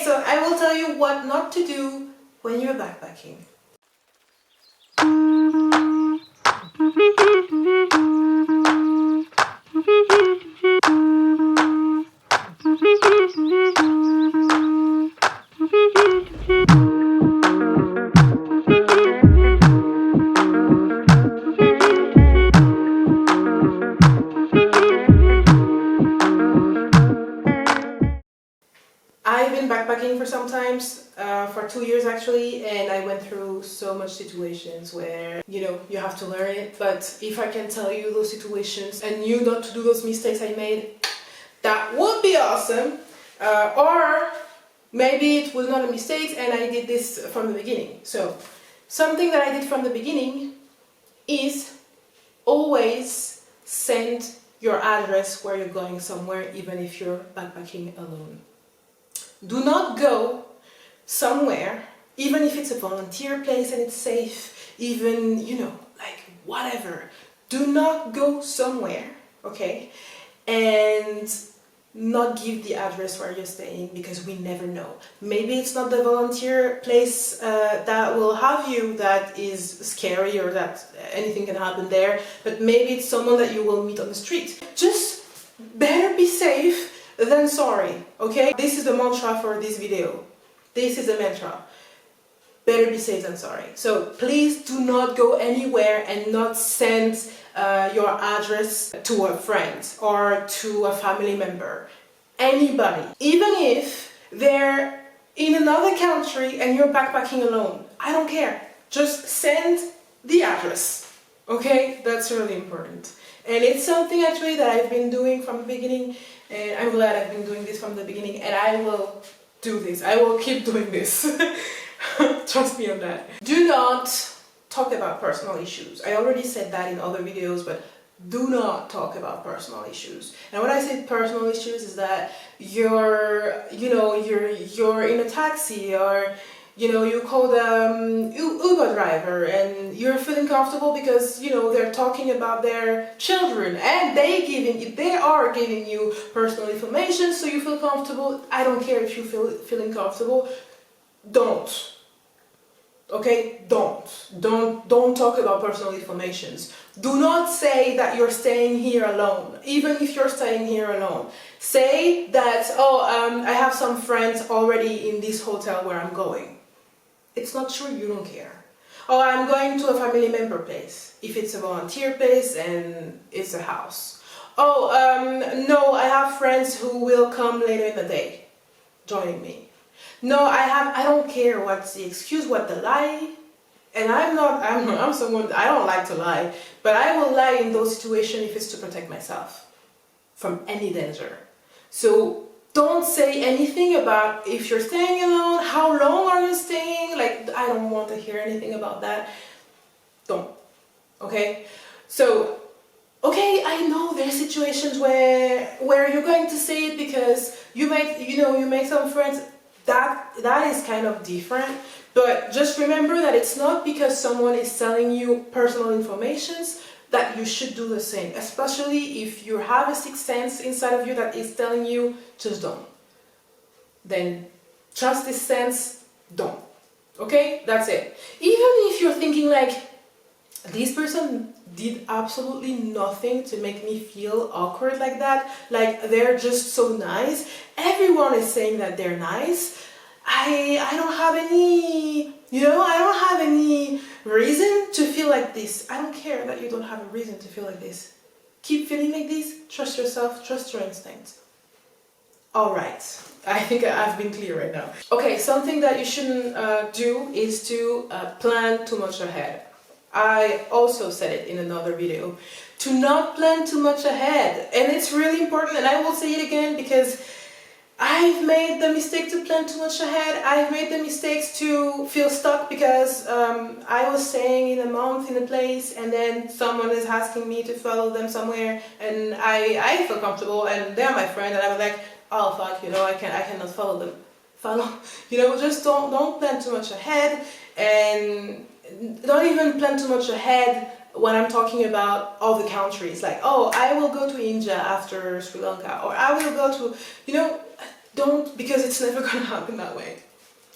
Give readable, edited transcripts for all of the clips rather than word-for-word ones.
Okay, so I will tell you what not to do when you're backpacking. I've been backpacking for some times, for 2 years actually, and I went through so much situations where, you have to learn it. But if I can tell you those situations and you not to do those mistakes I made, that would be awesome. Or maybe it was not a mistake and I did this from the beginning. So something that I did from the beginning is always send your address where you're going somewhere, even if you're backpacking alone. Do not go somewhere, even if it's a volunteer place and it's safe, even, like whatever. Do not go somewhere, okay, and not give the address where you're staying, because we never know. Maybe it's not the volunteer place that will have you that is scary or that anything can happen there, but maybe it's someone that you will meet on the street. Just better be safe than sorry, okay? This is the mantra for this video. This is the mantra. Better be safe than sorry. So please do not go anywhere and not send your address to a friend or to a family member. Anybody. Even if they're in another country and you're backpacking alone. I don't care. Just send the address. Okay? That's really important. And it's something actually that I've been doing from the beginning, and I'm glad I've been doing this from the beginning, and I will do this. I will keep doing this. Trust me on that. Do not talk about personal issues. I already said that in other videos, but do not talk about personal issues. And when I say personal issues is that you're in a taxi, or you call the Uber driver and you're feeling comfortable because they're talking about their children and they are giving you personal information, so you feel comfortable. I don't care if you feeling comfortable. Don't. Okay, don't talk about personal informations. Do not say that you're staying here alone, even if you're staying here alone. Say that, I have some friends already in this hotel where I'm going. It's not true, you don't care. Oh, I'm going to a family member place, if it's a volunteer place and it's a house. Oh, no, I have friends who will come later in the day, joining me. No, I don't care what's the excuse, what the lie. And I'm someone, I don't like to lie, but I will lie in those situations if it's to protect myself from any danger. So don't say anything about if you're staying alone, how long are you staying, like I don't want to hear anything about that. Don't, okay? So, okay, I know there are situations where you're going to say it because you make some friends. That is kind of different, but just remember that it's not because someone is telling you personal information that you should do the same, especially if you have a sixth sense inside of you that is telling you just don't. Then trust this sense, don't. Okay, that's it. Even if you're thinking like, this person did absolutely nothing to make me feel awkward like that, like they're just so nice, everyone is saying that they're nice, I don't have any, I don't have any reason to feel like this. I don't care that you don't have a reason to feel like this. Keep feeling like this, trust yourself, trust your instincts. Alright, I think I've been clear right now. Okay, something that you shouldn't do is to plan too much ahead. I also said it in another video, to not plan too much ahead, and it's really important, and I will say it again because I've made the mistake to plan too much ahead. I've made the mistakes to feel stuck because I was staying in a month in a place and then someone is asking me to follow them somewhere, and I feel comfortable and they're my friend and I was like, oh fuck, I cannot follow them. Just don't plan too much ahead, and don't even plan too much ahead when I'm talking about all the countries. Like, oh, I will go to India after Sri Lanka, or I will go to, Don't, because it's never gonna happen that way.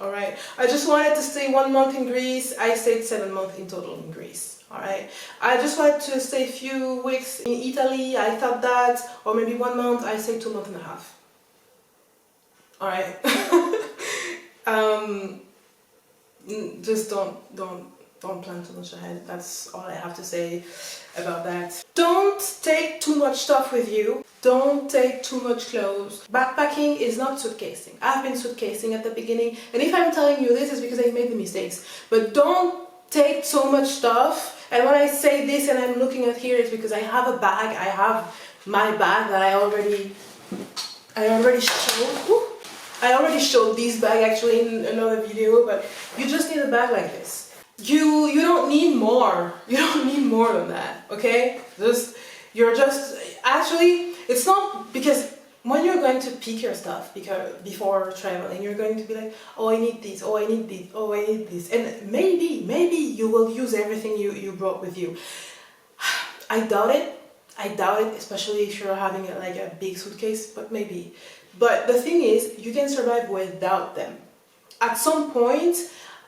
Alright, I just wanted to stay 1 month in Greece. I stayed 7 months in total in Greece. Alright, I just wanted to stay a few weeks in Italy. I thought that, or maybe 1 month. I stayed 2 months and a half. Alright. Just don't plan too much ahead. That's all I have to say about that. Don't take too much stuff with you. Don't take too much clothes. Backpacking is not suitcasing. I've been suitcasing at the beginning, and if I'm telling you this, it's because I made the mistakes. But don't take so much stuff. And when I say this and I'm looking at here, it's because I have a bag. I have my bag that I already showed. Ooh. I already showed this bag actually in another video, but you just need a bag like this. You don't need more. You don't need more than that, okay? Actually, it's not, because when you're going to pick your stuff before traveling, you're going to be like, oh, I need this, oh, I need this, oh, I need this. And maybe you will use everything you brought with you. I doubt it, especially if you're having like a big suitcase, but maybe. But the thing is, you can survive without them. At some point,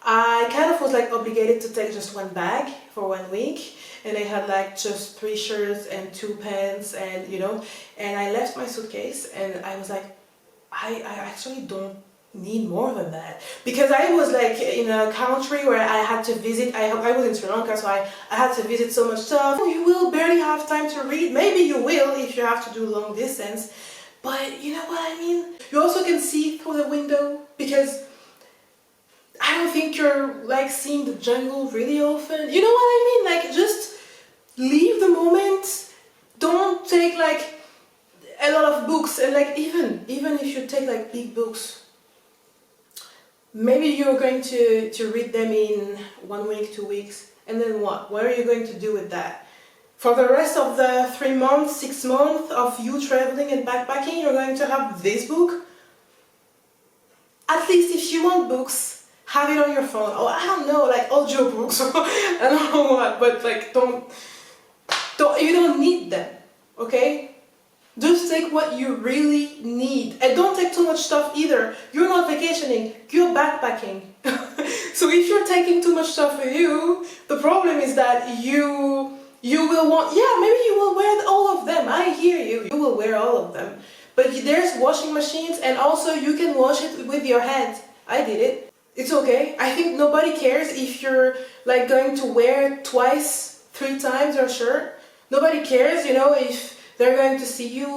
I kind of was like obligated to take just one bag for 1 week, and I had like just 3 shirts and 2 pants, and and I left my suitcase, and I was like, I actually don't need more than that, because I was like in a country where I had to visit. I was in Sri Lanka, so I had to visit so much stuff. You will barely have time to read. Maybe you will if you have to do long distance, but you know what I mean? You also can see through the window, because I don't think you're like seeing the jungle really often. You know what I mean? Like, just leave the moment. Don't take like a lot of books, and like even if you take like big books, maybe you're going to read them in 1 week, 2 weeks, and then what? What are you going to do with that? For the rest of the 3 months, 6 months of you traveling and backpacking, you're going to have this book? At least if you want books, have it on your phone, or I don't know, like audiobooks, or I don't know what, but like you don't need them, okay? Just take what you really need, and don't take too much stuff either. You're not vacationing, you're backpacking. So if you're taking too much stuff with you, the problem is that you will want, maybe you will wear all of them. I hear you, you will wear all of them. But there's washing machines, and also you can wash it with your hands. I did it. It's okay. I think nobody cares if you're like going to wear twice, 3 times your shirt. Nobody cares, if they're going to see you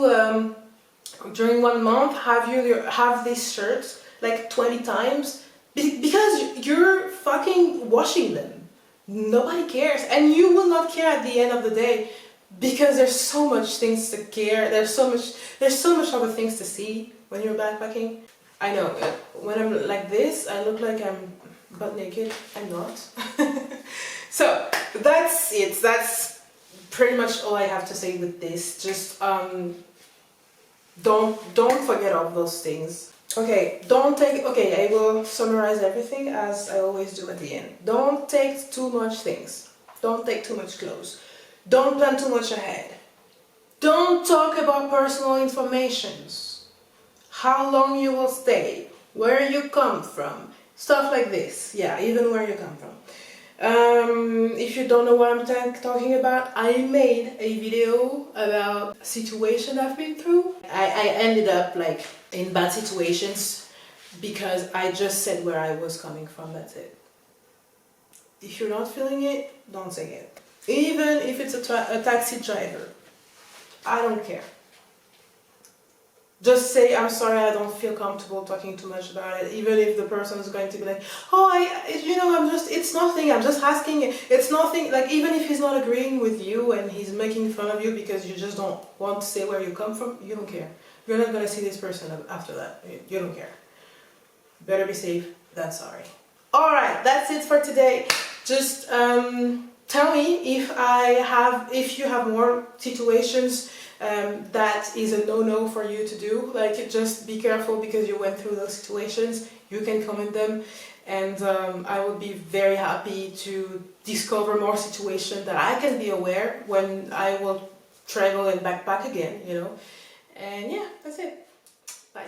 during 1 month, have these shirts like 20 times, because you're fucking washing them. Nobody cares, and you will not care at the end of the day, because there's so much things to care. There's so much other things to see when you're backpacking. I know, when I'm like this, I look like I'm butt naked. I'm not. So that's it. That's pretty much all I have to say with this. Just don't forget all those things. Okay, I will summarize everything as I always do at the end. Don't take too much things. Don't take too much clothes. Don't plan too much ahead. Don't talk about personal informations. How long you will stay, where you come from, stuff like this. Yeah, even where you come from. If you don't know what I'm talking about, I made a video about a situation I've been through. I ended up like in bad situations because I just said where I was coming from, that's it. If you're not feeling it, don't say it. Even if it's a taxi driver, I don't care. Just say, I'm sorry, I don't feel comfortable talking too much about it, even if the person is going to be like, oh, it's nothing, I'm just asking, it's nothing, like even if he's not agreeing with you and he's making fun of you because you just don't want to say where you come from, you don't care. You're not going to see this person after that, you don't care. Better be safe than sorry. Alright, that's it for today. Just tell me if you have more situations that is a no-no for you to do. Like, just be careful because you went through those situations. You can comment them, and I would be very happy to discover more situations that I can be aware when I will travel and backpack again, And yeah, that's it. Bye.